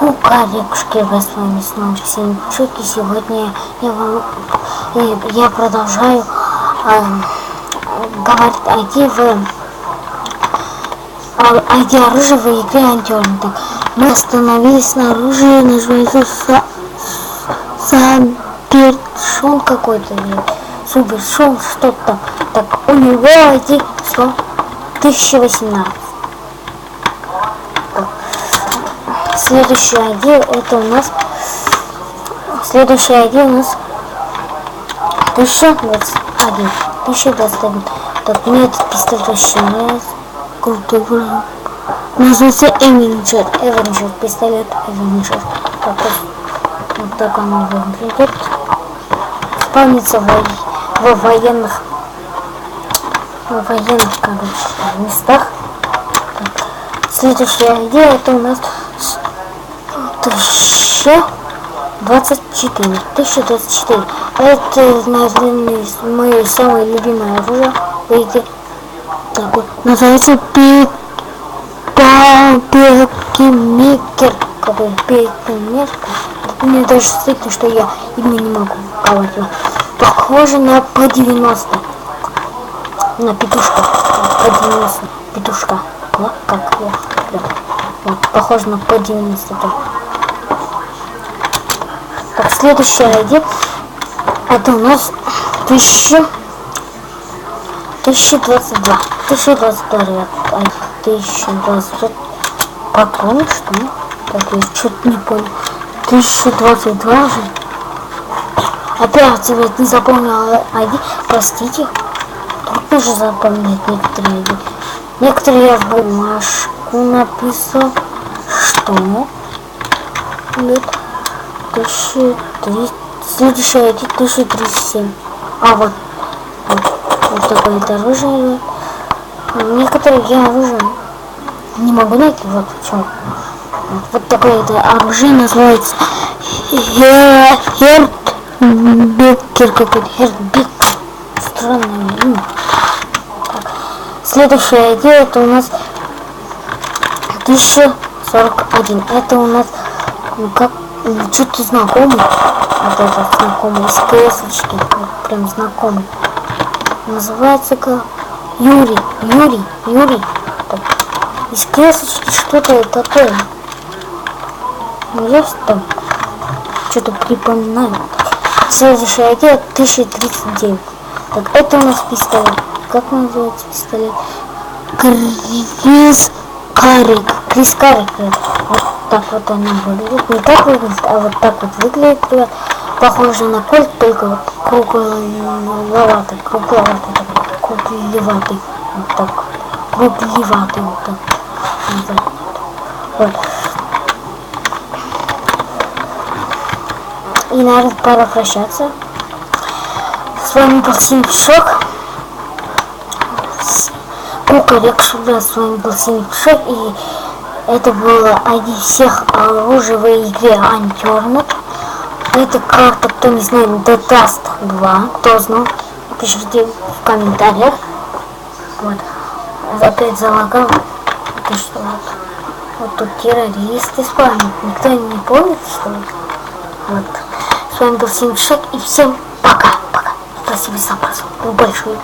Кукарекушки, с вами снова Максим Чук, и сегодня я продолжаю говорить ID оружия в игре Unturned. Мы остановились на оружии, называется Сабершон какой-то, или Субершон, что-то. Так, у него ID 1018. Следующий ID это у нас 1021. Так, мне этот пистолет вообще нравится. Крутой вариант. Называется Avenger. Пистолет Avenger. Так, вот так он выглядит. Спавнится во военных местах. Так. Следующая ID это у нас 1024. Это, наверное, мое самое любимое оружие. Видите, такой называется Пекимекер. Какой Пекимекер? Мне даже стыдно, что я имя не могу говорить. Похоже на P90. На петушка. P90. Петушка. Вот как я. Вот, похоже на P90. Так, следующая ID это у нас 1022, ребят. 1022 патроны, что ли? Так, я что-то не понял. 1022 же. Опять, ребят, не запомнил ID. Простите. Трудно же запомнить некоторые ID. Некоторые я в бумажку написал. Что? Нет. 1003. Следующая ID 1037. Вот такое оружие. Некоторые я оружие не могу найти. Вот в чем. Вот такое оружие называется Хердбекер какой-то. Хердбекер. Странное имя. Следующая ID это у нас 1041. Это у нас как что-то знакомый. Вот этот знакомый из КС-очки. Прям знакомый. Называется как Юрий. Так. Из КС-очки что-то такое. Я там что-то припоминаю. Следующая ID 1039. Так, это у нас пистолет. Как называется пистолет? Крис Карик. Вот так вот она выглядит. Не так выглядит, а вот так вот выглядит, ребят. Похоже на кольт, только вот кругловатый. Вот так. Круглеватый вот так. Вот. И, наверное, пора прощаться. С вами был Симпшок. Кукарекушки, да, с вами был Симпшок. И это было ID всех оружий в игре Unturned. Это карта, кто не знает, The Dust 2. Кто знал, пишите в комментариях. Вот. Опять залагал. Это что? Вот тут террористы спавнят. Никто не помнит, что ли? Вот. С вами был Симпшок. И всем пока. Спасибо за просмотр. Большой.